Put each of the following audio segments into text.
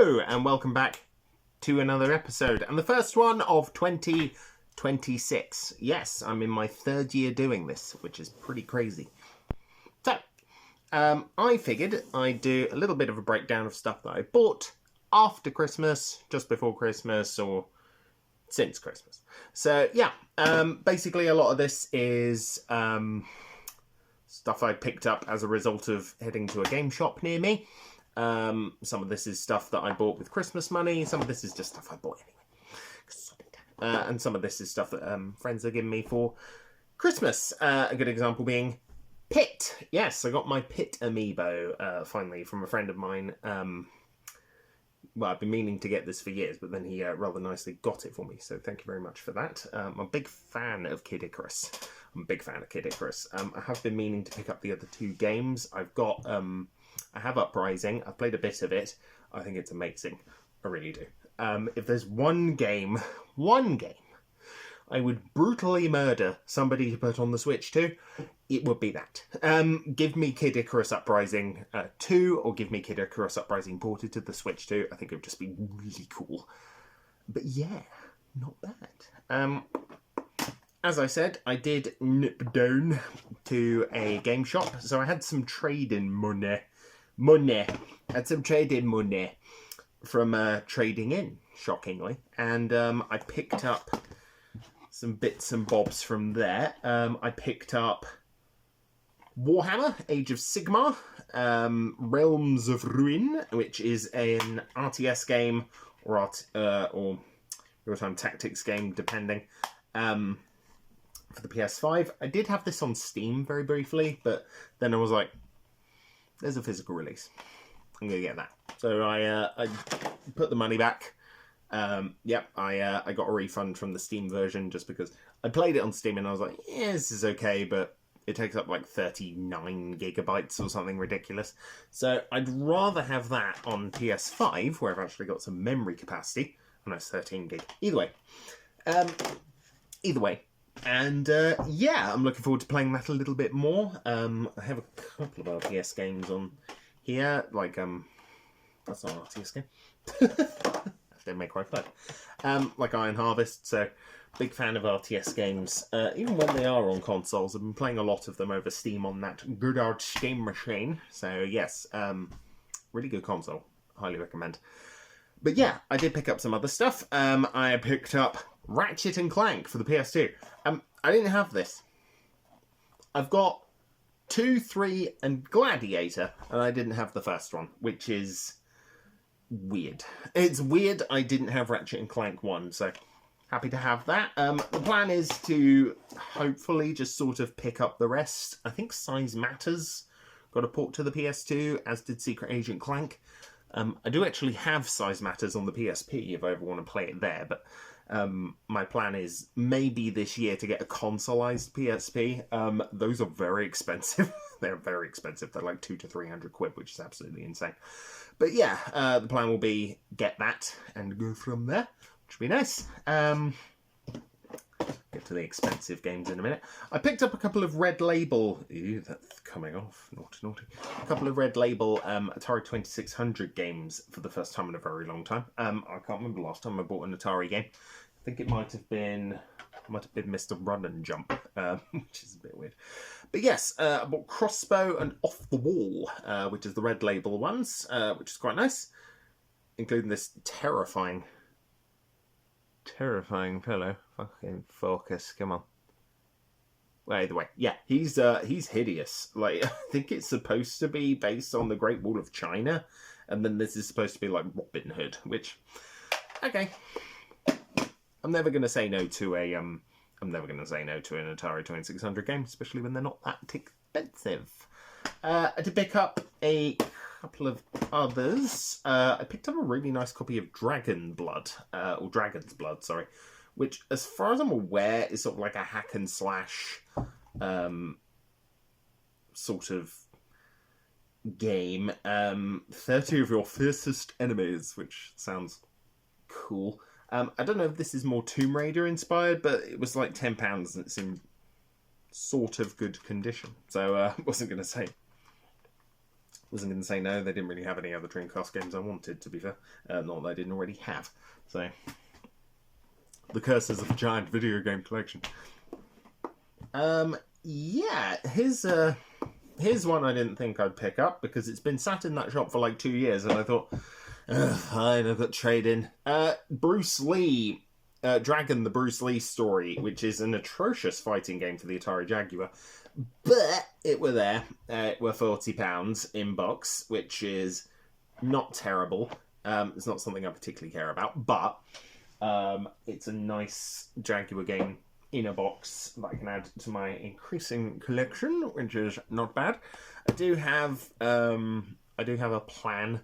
Hello and welcome back to another episode, and the first one of 2026. Yes, I'm in my third year doing this, which is pretty crazy. So, I figured I'd do a little bit of a breakdown of stuff that I bought after Christmas, just before Christmas, or since Christmas. So, yeah, basically a lot of this is stuff I picked up as a result of heading to a game shop near me. Some of this is stuff that I bought with Christmas money. Some of this is just stuff I bought anyway. And some of this is stuff that friends are giving me for Christmas. A good example being Pit. Yes, I got my Pit amiibo finally from a friend of mine. Well, I've been meaning to get this for years, but then he rather nicely got it for me. So thank you very much for that. I'm a big fan of Kid Icarus. I have been meaning to pick up the other two games. I have Uprising. I've played a bit of it. I think it's amazing. I really do. If there's one game I would brutally murder somebody to put on the Switch to, it would be that. Give me Kid Icarus Uprising 2, or give me Kid Icarus Uprising ported to the Switch 2. I think it would just be really cool. But yeah, not bad. As I said, I did nip down to a game shop, so I had some trade-in money. Had some trade-in money from trading in, shockingly. And I picked up some bits and bobs from there. I picked up Warhammer, Age of Sigmar, Realms of Ruin, which is an RTS game, or real-time tactics game, depending, for the PS5. I did have this on Steam very briefly, but then I was like, there's a physical release. I'm going to get that. So I put the money back. I got a refund from the Steam version just because I played it on Steam and I was like, yeah, this is okay, but it takes up like 39 gigabytes or something ridiculous. So I'd rather have that on PS5, where I've actually got some memory capacity. I know it's 13 gig. Either way. And I'm looking forward to playing that a little bit more. I have a couple of RTS games on here, like that's not an RTS game. That didn't make quite fun. Like Iron Harvest. So big fan of RTS games, even when they are on consoles. I've been playing a lot of them over Steam on that good old Steam machine. So yes, really good console. Highly recommend. But yeah, I did pick up some other stuff. I picked up Ratchet and Clank for the PS2. I didn't have this. I've got 2, 3, and Gladiator, and I didn't have the first one, which is weird. It's weird I didn't have Ratchet and Clank 1, so happy to have that. The plan is to hopefully just sort of pick up the rest. I think Size Matters got a port to the PS2, as did Secret Agent Clank. I do actually have Size Matters on the PSP if I ever want to play it there, but my plan is maybe this year to get a consoleized PSP. Those are very expensive. They're very expensive. They're like 200 to 300 quid, which is absolutely insane. But yeah, the plan will be get that and go from there, which would be nice. Get to the expensive games in a minute. I picked up a couple of Red Label. Ew, that's coming off. Naughty. A couple of Red Label Atari 2600 games for the first time in a very long time. I can't remember the last time I bought an Atari game. I think it might have been Mr. Run and Jump, which is a bit weird. But yes, I bought Crossbow and Off the Wall, which is the Red Label ones, which is quite nice, including this terrifying fellow. Fucking focus, come on. Well, either way, yeah, he's hideous. Like, I think it's supposed to be based on the Great Wall of China, and then this is supposed to be like Robin Hood, which, okay. I'm never going to say no to an Atari 2600 game, especially when they're not that expensive. I did pick up a couple of others. I picked up a really nice copy of Dragon's Blood, which, as far as I'm aware, is sort of like a hack and slash sort of game. 30 of your fiercest enemies, which sounds cool. I don't know if this is more Tomb Raider inspired, but it was like £10 and it's in sort of good condition. So I wasn't going to say Wasn't going to say no. They didn't really have any other Dreamcast games I wanted, to be fair. Not that I didn't already have. So, the curses of a giant video game collection. Yeah, here's one I didn't think I'd pick up because it's been sat in that shop for like 2 years, and I thought, fine, I've got trade-in. Bruce Lee, Dragon, the Bruce Lee story, which is an atrocious fighting game for the Atari Jaguar. But it were there. It were £40 in box, which is not terrible. It's not something I particularly care about, but it's a nice Jaguar game in a box that I can add to my increasing collection, which is not bad. I do have a plan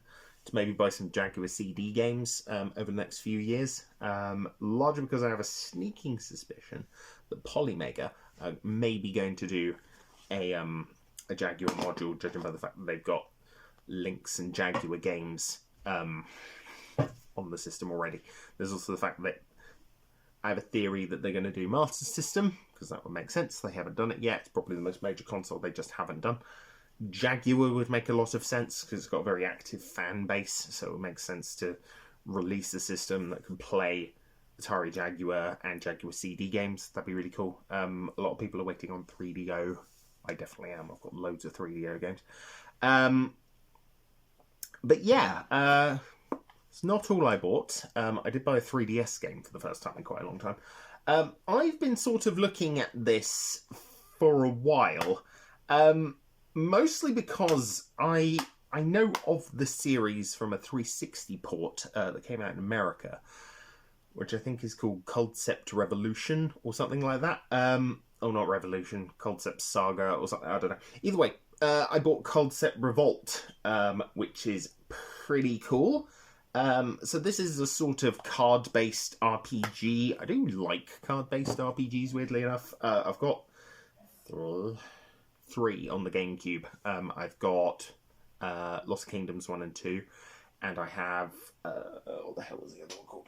to maybe buy some Jaguar CD games over the next few years, largely because I have a sneaking suspicion that Polymega may be going to do a Jaguar module, judging by the fact that they've got Lynx and Jaguar games on the system already. There's also the fact that I have a theory that they're going to do Master System, because that would make sense. They haven't done it yet. It's probably the most major console they just haven't done. Jaguar would make a lot of sense, because it's got a very active fan base, so it would make sense to release a system that can play Atari Jaguar and Jaguar CD games. That'd be really cool. A lot of people are waiting on 3DO. I definitely am. I've got loads of 3DO games. But yeah, it's not all I bought. I did buy a 3DS game for the first time in quite a long time. I've been sort of looking at this for a while, mostly because I know of the series from a 360 port that came out in America, which I think is called Concept Revolution or something like that. Oh, not Revolution, Concept Saga or something, I don't know. Either way, I bought Concept Revolt, which is pretty cool. So this is a sort of card-based RPG. I do like card-based RPGs, weirdly enough. I've got 3 on the GameCube. I've got Lost Kingdoms 1 and 2, and I have... what the hell was the other one called?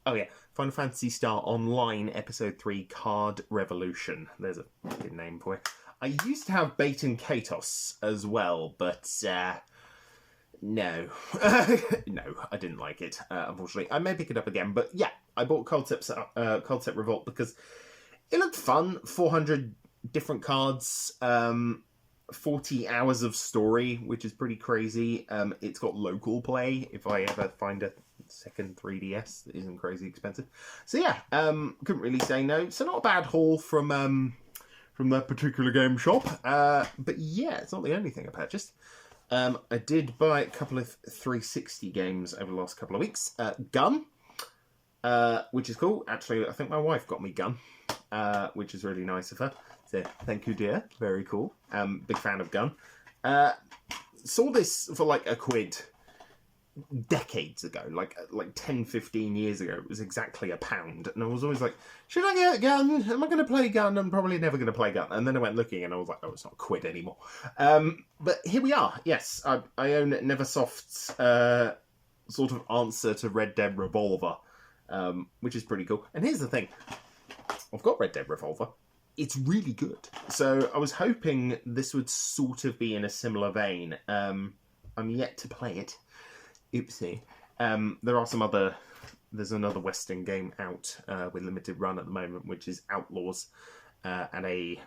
Oh yeah, Final Phantasy Star Online Episode 3 Card Revolution. There's a good name for it. I used to have Bait and Katos as well, but no. No, I didn't like it, unfortunately. I may pick it up again, but yeah, I bought Concept Revolt because it looked fun. 400 different cards, 40 hours of story, which is pretty crazy. It's got local play if I ever find a second 3DS that isn't crazy expensive. So yeah, couldn't really say no. So not a bad haul from that particular game shop. But yeah, it's not the only thing I purchased. I did buy a couple of 360 games over the last couple of weeks. Gun, which is cool. Actually, I think my wife got me Gun, which is really nice of her. So thank you, dear. Very cool. Big fan of Gun. Saw this for like £1 decades ago, like 10, 15 years ago. It was exactly £1. And I was always like, should I get Gun? Am I going to play Gun? I'm probably never going to play Gun. And then I went looking and I was like, oh, it's not £1 anymore. But here we are. Yes, I own Neversoft's sort of answer to Red Dead Revolver, which is pretty cool. And here's the thing. I've got Red Dead Revolver. It's really good. So I was hoping this would sort of be in a similar vein. I'm yet to play it. Oopsie. There are some other... There's another Western game out with limited run at the moment, which is Outlaws, and a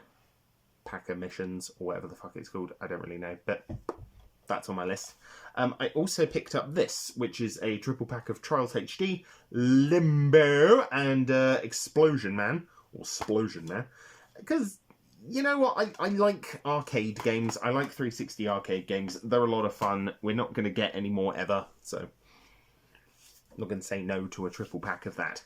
pack of missions, or whatever the fuck it's called. I don't really know, but that's on my list. I also picked up this, which is a triple pack of Trials HD, Limbo, and Explosion Man, or Splosion Man. Because, you know what, I like arcade games. I like 360 arcade games. They're a lot of fun. We're not going to get any more ever, so I'm not going to say no to a triple pack of that.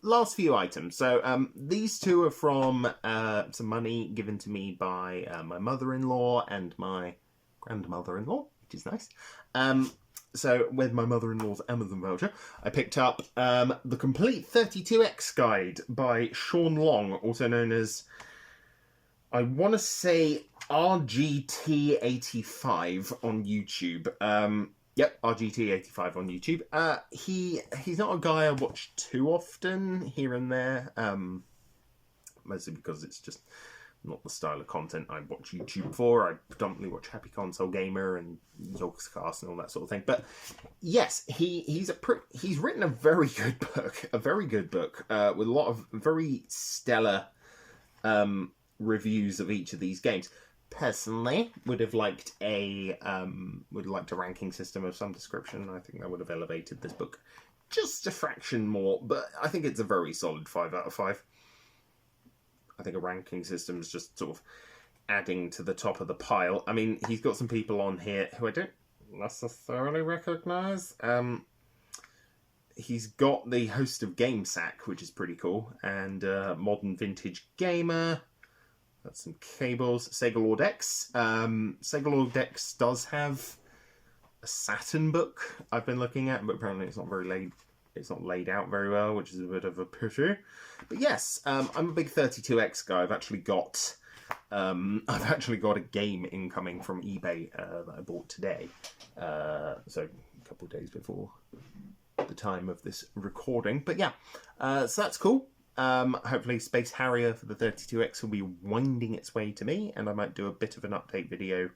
Last few items. So these two are from some money given to me by my mother-in-law and my grandmother-in-law, which is nice. So with my mother-in-law's Amazon voucher, I picked up the Complete 32X Guide by Sean Long, also known as, I want to say, RGT85 on YouTube. Yep, RGT85 on YouTube. He's not a guy I watch too often, here and there, mostly because it's just not the style of content I watch YouTube for. I predominantly watch Happy Console Gamer and Yogscast and all that sort of thing. But yes, he's written a very good book, with a lot of very stellar reviews of each of these games. Personally, would have liked a ranking system of some description. I think that would have elevated this book just a fraction more, but I think it's a very solid 5 out of 5. I think a ranking system is just sort of adding to the top of the pile. I mean, he's got some people on here who I don't necessarily recognise. He's got the host of GameSack, which is pretty cool, and Modern Vintage Gamer. That's some cables. Sega Lord X. Sega Lord X does have a Saturn book I've been looking at, but apparently it's not laid out very well, which is a bit of a pity. But yes, I'm a big 32X guy. I've actually got a game incoming from eBay that I bought today. So a couple of days before the time of this recording. But yeah, so that's cool. Hopefully Space Harrier for the 32X will be winding its way to me, and I might do a bit of an update video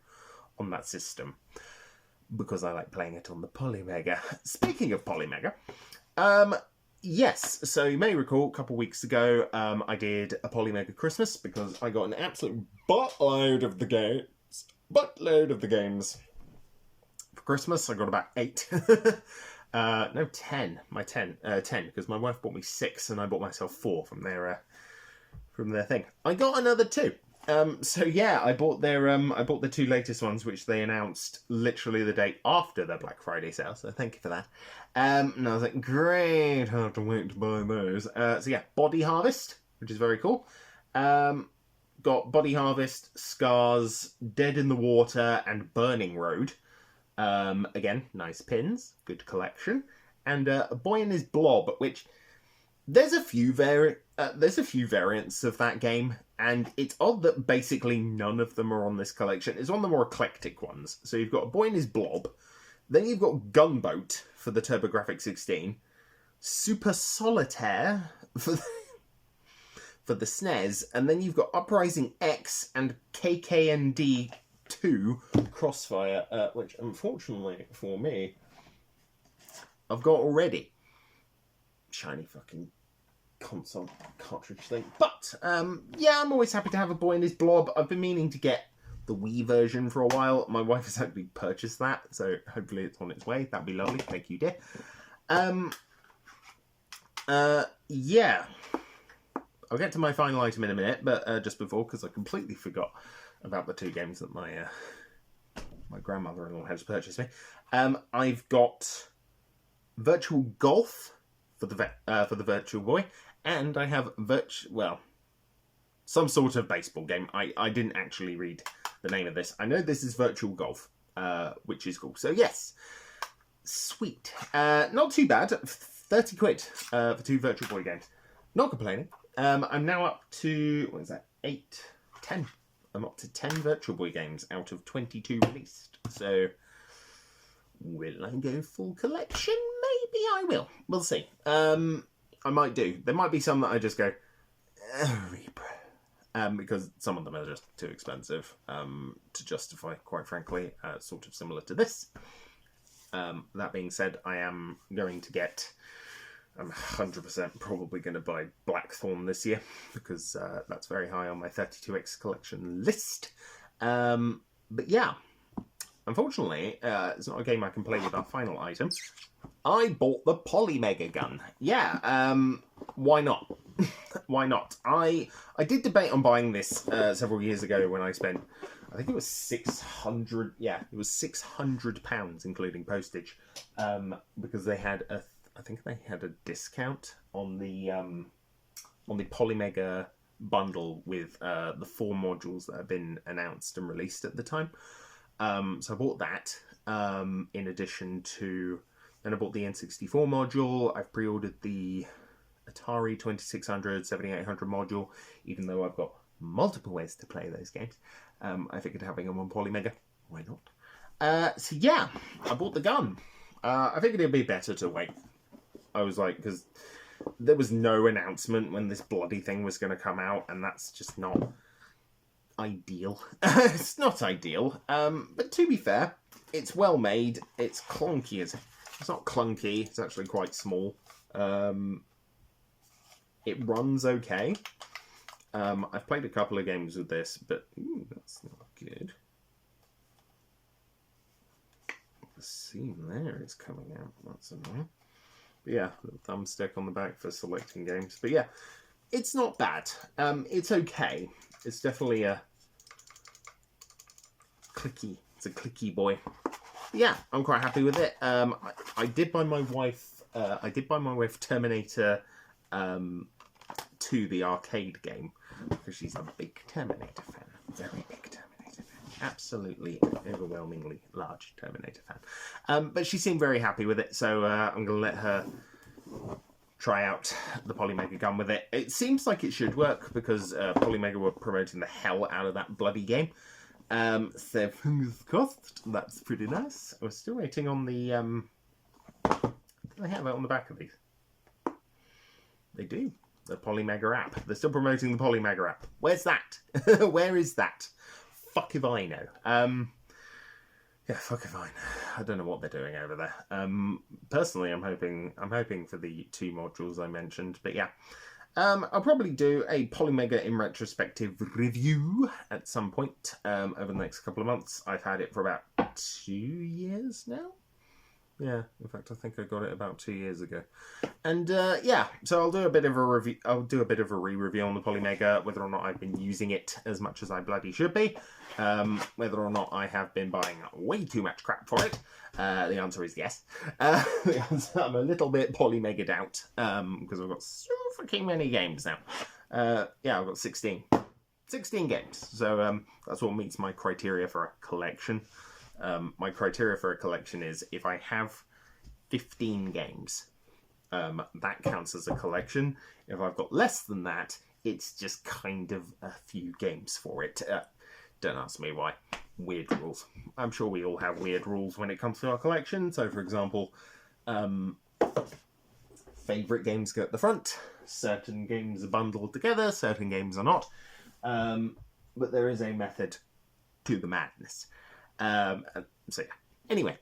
on that system, because I like playing it on the Polymega. Speaking of Polymega, yes, so you may recall a couple of weeks ago, I did a Polymega Christmas, because I got an absolute buttload of the games for Christmas. I got about 8. No, 10. 10, because my wife bought me 6 and I bought myself 4 from their thing. I got another 2. So yeah, I bought the 2 latest ones, which they announced literally the day after their Black Friday sale. So thank you for that. And I was like, great, I have to wait to buy those. So yeah, Body Harvest, which is very cool. Got Body Harvest, Scars, Dead in the Water, and Burning Road. Again, nice pins, good collection, and Boy and His Blob, which there's a few variants of that game, and it's odd that basically none of them are on this collection. It's one of the more eclectic ones. So you've got Boy and His Blob, then you've got Gunboat for the TurboGrafx 16, Super Solitaire for the SNES, and then you've got Uprising X and KKND 2 Crossfire, which unfortunately for me, I've got already. Shiny fucking console cartridge thing. But, yeah, I'm always happy to have a Boy and His Blob. I've been meaning to get the Wii version for a while. My wife has actually purchased that, so hopefully it's on its way. That'd be lovely. Thank you, dear. Yeah. I'll get to my final item in a minute, but just before, because I completely forgot about the 2 games that my grandmother-in-law has purchased me. I've got Virtual Golf for the Virtual Boy, and I have some sort of baseball game. I didn't actually read the name of this. I know this is Virtual Golf, which is cool. So yes, sweet. Not too bad. 30 quid for 2 Virtual Boy games. Not complaining. I'm now up to, what is that, 10. I'm up to 10 Virtual Boy games out of 22 released. So, will I go full collection? Maybe I will. We'll see. I might do. There might be some that I just go, repro. Because some of them are just too expensive to justify, quite frankly. Sort of similar to this. That being said, I am going to get... I'm 100% probably going to buy Blackthorn this year, because that's very high on my 32X collection list. But yeah, unfortunately, it's not a game I can play with our final item. I bought the Polymega gun. Yeah, why not? Why not? I did debate on buying this several years ago when I spent, I think it was 600, yeah, it was £600, including postage, because they had I think they had a discount on the Polymega bundle with the 4 modules that have been announced and released at the time. So I bought that in addition to... Then I bought the N64 module. I've pre-ordered the Atari 2600, 7800 module, even though I've got multiple ways to play those games. I figured having them on Polymega, why not? So yeah, I bought the gun. I figured it'd be better to wait. I was like, because there was no announcement when this bloody thing was going to come out, and that's just not... ideal. It's not ideal, but to be fair, it's well made. It's clunky. It's not clunky. It's actually quite small. It runs okay. I've played a couple of games with this, but that's not good. The seam there is coming out. That's annoying. But yeah, the thumbstick on the back for selecting games. But yeah, it's not bad. It's okay. It's definitely a clicky. It's a clicky boy. Yeah, I'm quite happy with it. I did buy my wife. Terminator 2, the arcade game, because she's a big Terminator fan. Very big Terminator fan. Absolutely, overwhelmingly large Terminator fan. But she seemed very happy with it, so I'm going to let her try out the Polymega gun with it. It seems like it should work, because Polymega were promoting the hell out of that bloody game. So fingers crossed, that's pretty nice. We're still waiting on the... do they have it on the back of these? They do. The Polymega app. They're still promoting the Polymega app. Where's that? Where is that? Fuck if I know. Yeah, fuck if I know. I don't know what they're doing over there. Personally, I'm hoping for the 2 modules I mentioned. But yeah, I'll probably do a Polymega in retrospective review at some point over the next couple of months. I've had it for about 2 years now. Yeah, in fact, I think I got it about 2 years ago. And yeah, so I'll do a bit of a review. I'll do a bit of a re-review on the Polymega, whether or not I've been using it as much as I bloody should be, whether or not I have been buying way tue much crap for it. The answer is yes. I'm a little bit Polymega'd out because I've got so fucking many games now. Yeah, I've got 16 games. So that's what meets my criteria for a collection. My criteria for a collection is if I have 15 games, that counts as a collection. If I've got less than that, it's just kind of a few games for it. Don't ask me why. Weird rules. I'm sure we all have weird rules when it comes to our collection. So, for example, favourite games go at the front. Certain games are bundled together. Certain games are not. But there is a method to the madness. So yeah. Anyway,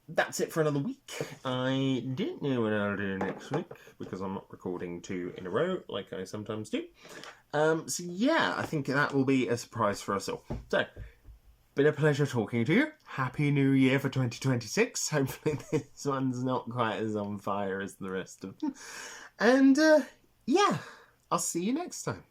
that's it for another week. I don't know what I'll do next week because I'm not recording 2 in a row like I sometimes do. So yeah, I think that will be a surprise for us all. So, been a pleasure talking to you. Happy New Year for 2026. Hopefully this one's not quite as on fire as the rest of them. And yeah, I'll see you next time.